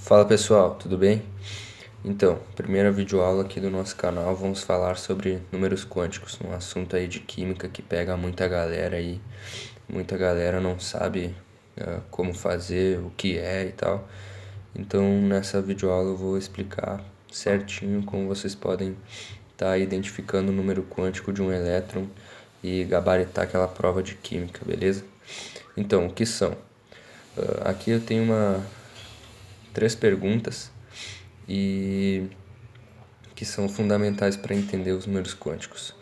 Fala pessoal, tudo bem? Então, primeira videoaula aqui do nosso canal, vamos falar sobre números quânticos, um assunto aí de química que pega muita galera aí, muita galera não sabe como fazer, o que é e tal. Então, nessa videoaula eu vou explicar certinho como vocês podem estar identificando o número quântico de um elétron e gabaritar aquela prova de química, beleza? Então, o que são? Aqui eu tenho três perguntas e que são fundamentais para entender os números quânticos.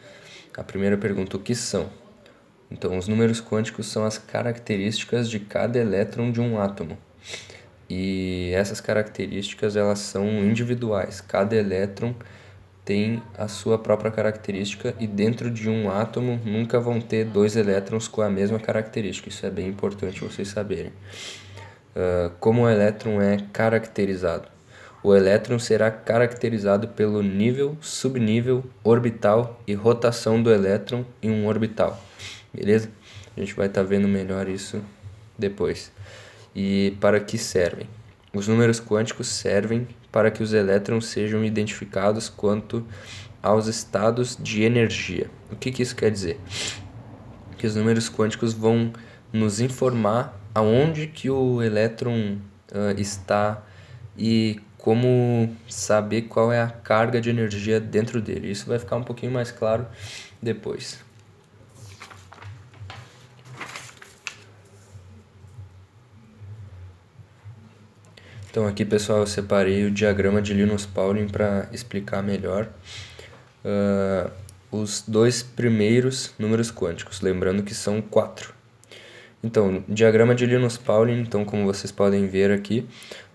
A primeira pergunta, o que são? Então, os números quânticos são as características de cada elétron de um átomo. E essas características, elas são individuais. Cada elétron tem a sua própria característica e dentro de um átomo nunca vão ter dois elétrons com a mesma característica. Isso é bem importante vocês saberem. Como o elétron é caracterizado? O elétron será caracterizado pelo nível, subnível, orbital e rotação do elétron em um orbital. Beleza? A gente vai estar vendo melhor isso depois. E para que servem? Os números quânticos servem para que os elétrons sejam identificados quanto aos estados de energia. O que isso quer dizer? Que os números quânticos vão nos informar aonde que o elétron está e como saber qual é a carga de energia dentro dele. Isso vai ficar um pouquinho mais claro depois. Então aqui, pessoal, eu separei o diagrama de Linus Pauling para explicar melhor os dois primeiros números quânticos, lembrando que são 4. Então, diagrama de Linus Pauling, então como vocês podem ver aqui,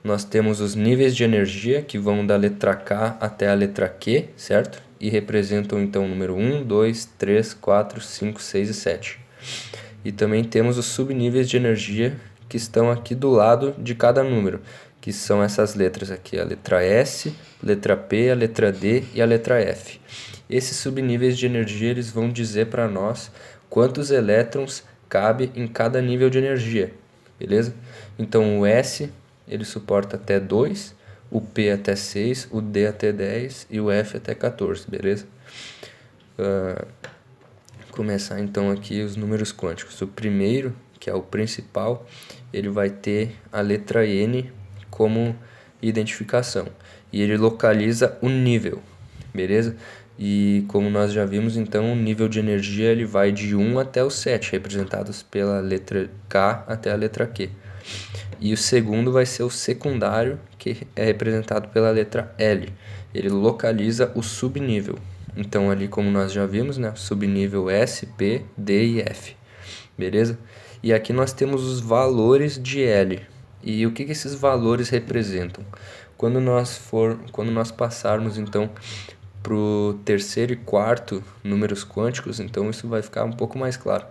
nós temos os níveis de energia que vão da letra K até a letra Q, certo? E representam então o número 1, 2, 3, 4, 5, 6 e 7. E também temos os subníveis de energia que estão aqui do lado de cada número, que são essas letras aqui, a letra S, letra P, a letra D e a letra F. Esses subníveis de energia eles vão dizer para nós quantos elétrons cabe em cada nível de energia, beleza? Então o S ele suporta até 2, o P até 6, o D até 10 e o F até 14, beleza? Começar então aqui os números quânticos. O primeiro, que é o principal, ele vai ter a letra N como identificação e ele localiza o nível, beleza? E como nós já vimos, então, o nível de energia ele vai de 1 até o 7, representados pela letra K até a letra Q. E o segundo vai ser o secundário, que é representado pela letra L. Ele localiza o subnível. Então, ali como nós já vimos, né, subnível S, P, D e F. Beleza? E aqui nós temos os valores de L. E o que esses valores representam? Quando nós passarmos, então, para o terceiro e quarto números quânticos, então isso vai ficar um pouco mais claro.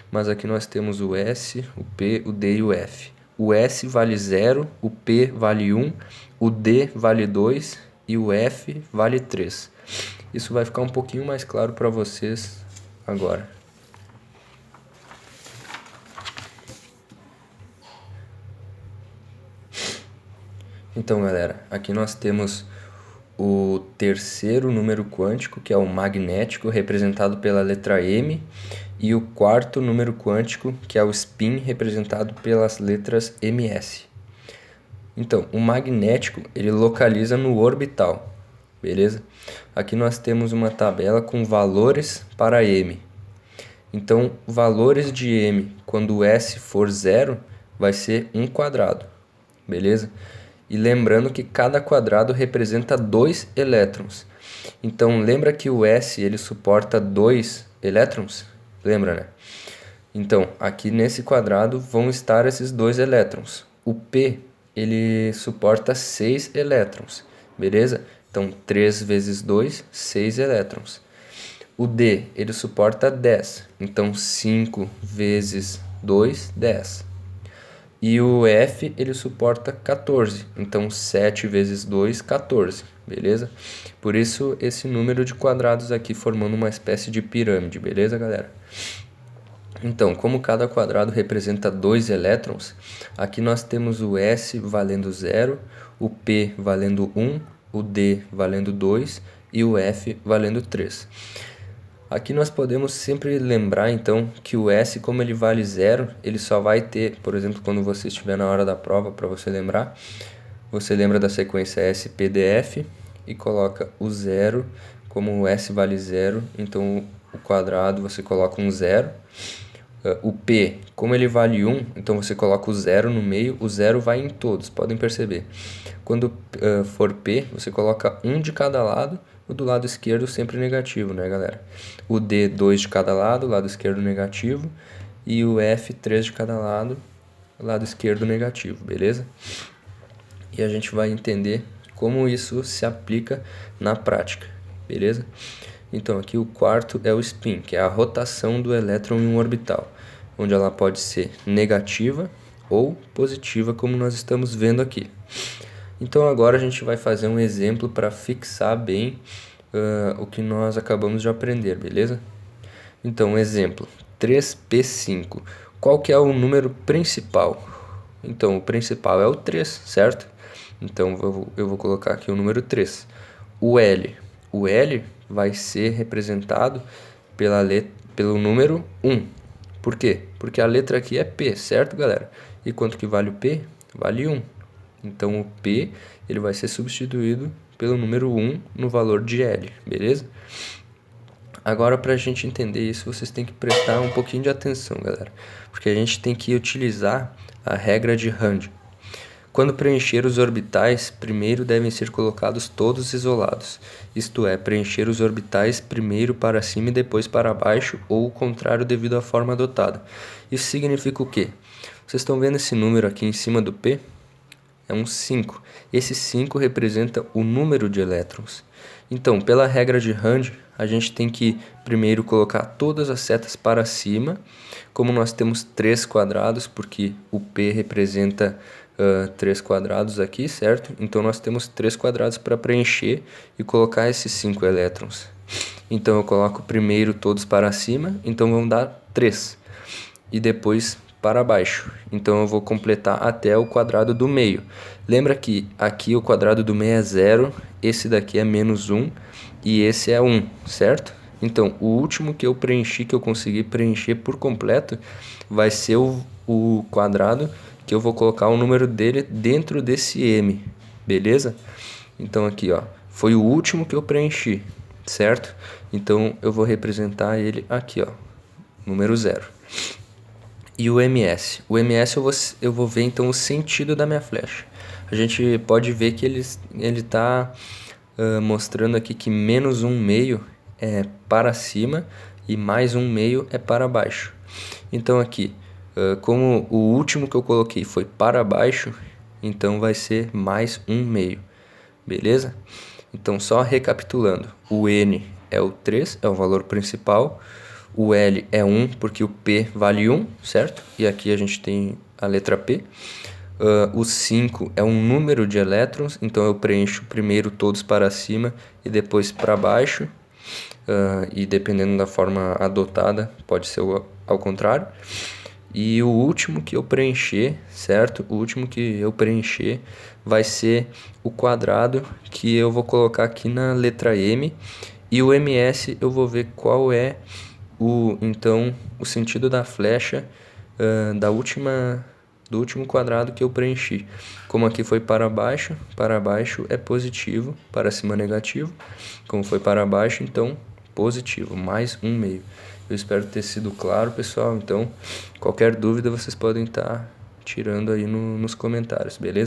Mas aqui nós temos o S, o P, o D e o F. O S vale 0, o P vale 1, o D vale 2 e o F vale 3. Isso vai ficar um pouquinho mais claro para vocês agora. Então, galera, aqui nós temos o terceiro número quântico, que é o magnético, representado pela letra M, e o quarto número quântico, que é o spin, representado pelas letras MS. Então, o magnético, ele localiza no orbital, beleza? Aqui nós temos uma tabela com valores para M. Então, valores de M, quando o S for 0, vai ser 1 quadrado, beleza? E lembrando que cada quadrado representa 2 elétrons. Então, lembra que o S ele suporta 2 elétrons? Lembra, né? Então, aqui nesse quadrado vão estar esses 2 elétrons. O P ele suporta 6 elétrons, beleza? Então, 3 vezes 2, 6 elétrons. O D ele suporta 10, então 5 vezes 2, 10. E o F ele suporta 14, então 7 vezes 2, 14, beleza? Por isso esse número de quadrados aqui formando uma espécie de pirâmide, beleza, galera? Então, como cada quadrado representa 2 elétrons, aqui nós temos o S valendo 0, o P valendo 1, o D valendo 2 e o F valendo 3. Aqui nós podemos sempre lembrar, então, que o S, como ele vale 0, ele só vai ter, por exemplo, quando você estiver na hora da prova, para você lembrar, você lembra da sequência SPDF e coloca o 0, como o S vale 0, então o quadrado você coloca um 0. O P, como ele vale 1, então você coloca o 0 no meio, o 0 vai em todos, podem perceber. Quando for P, você coloca 1 de cada lado, o do lado esquerdo sempre negativo, né, galera? O D, 2 de cada lado, lado esquerdo negativo, e o F, 3 de cada lado, lado esquerdo negativo, beleza? E a gente vai entender como isso se aplica na prática, beleza? Então, aqui o quarto é o spin, que é a rotação do elétron em um orbital, onde ela pode ser negativa ou positiva, como nós estamos vendo aqui. Então, agora a gente vai fazer um exemplo para fixar bem o que nós acabamos de aprender, beleza? Então, exemplo, 3p5. Qual que é o número principal? Então, o principal é o 3, certo? Então, eu vou colocar aqui o número 3. O L vai ser representado pelo número 1. Por quê? Porque a letra aqui é P, certo, galera? E quanto que vale o P? Vale 1. Então, o P ele vai ser substituído pelo número 1 no valor de L, beleza? Agora, para a gente entender isso, vocês têm que prestar um pouquinho de atenção, galera. Porque a gente tem que utilizar a regra de Rand. Quando preencher os orbitais, primeiro devem ser colocados todos isolados. Isto é, preencher os orbitais primeiro para cima e depois para baixo, ou o contrário devido à forma adotada. Isso significa o quê? Vocês estão vendo esse número aqui em cima do P? É um 5. Esse 5 representa o número de elétrons. Então, pela regra de Rand, a gente tem que primeiro colocar todas as setas para cima. Como nós temos 3 quadrados, porque o P representa 3 quadrados aqui, certo? Então, nós temos 3 quadrados para preencher e colocar esses 5 elétrons. Então, eu coloco primeiro todos para cima, então vão dar 3. E depois para baixo. Então, eu vou completar até o quadrado do meio. Lembra que aqui o quadrado do meio é 0, esse daqui é menos 1 e esse é 1, certo? Então, o último que eu preenchi, que eu consegui preencher por completo, vai ser o quadrado que eu vou colocar o número dele dentro desse M, beleza? Então, aqui, ó, foi o último que eu preenchi, certo? Então, eu vou representar ele aqui, ó, número 0. E o MS? O MS eu vou ver então o sentido da minha flecha. A gente pode ver que ele está mostrando aqui que menos 1/2 é para cima e mais 1/2 é para baixo. Então aqui, como o último que eu coloquei foi para baixo, então vai ser mais 1/2, beleza? Então só recapitulando, o N é o 3, é o valor principal. O L é 1 porque o P vale 1, certo? E aqui a gente tem a letra P. O 5 é um número de elétrons, então eu preencho primeiro todos para cima e depois para baixo. E dependendo da forma adotada, pode ser ao contrário. E o último que eu preencher, certo? O último que eu preencher vai ser o quadrado que eu vou colocar aqui na letra M. E o MS eu vou ver qual é então o sentido da flecha do último quadrado que eu preenchi. Como aqui foi para baixo é positivo, para cima negativo. Como foi para baixo, então positivo, mais 1/2. Eu espero ter sido claro, pessoal. Então, qualquer dúvida vocês podem estar tirando aí nos comentários, beleza?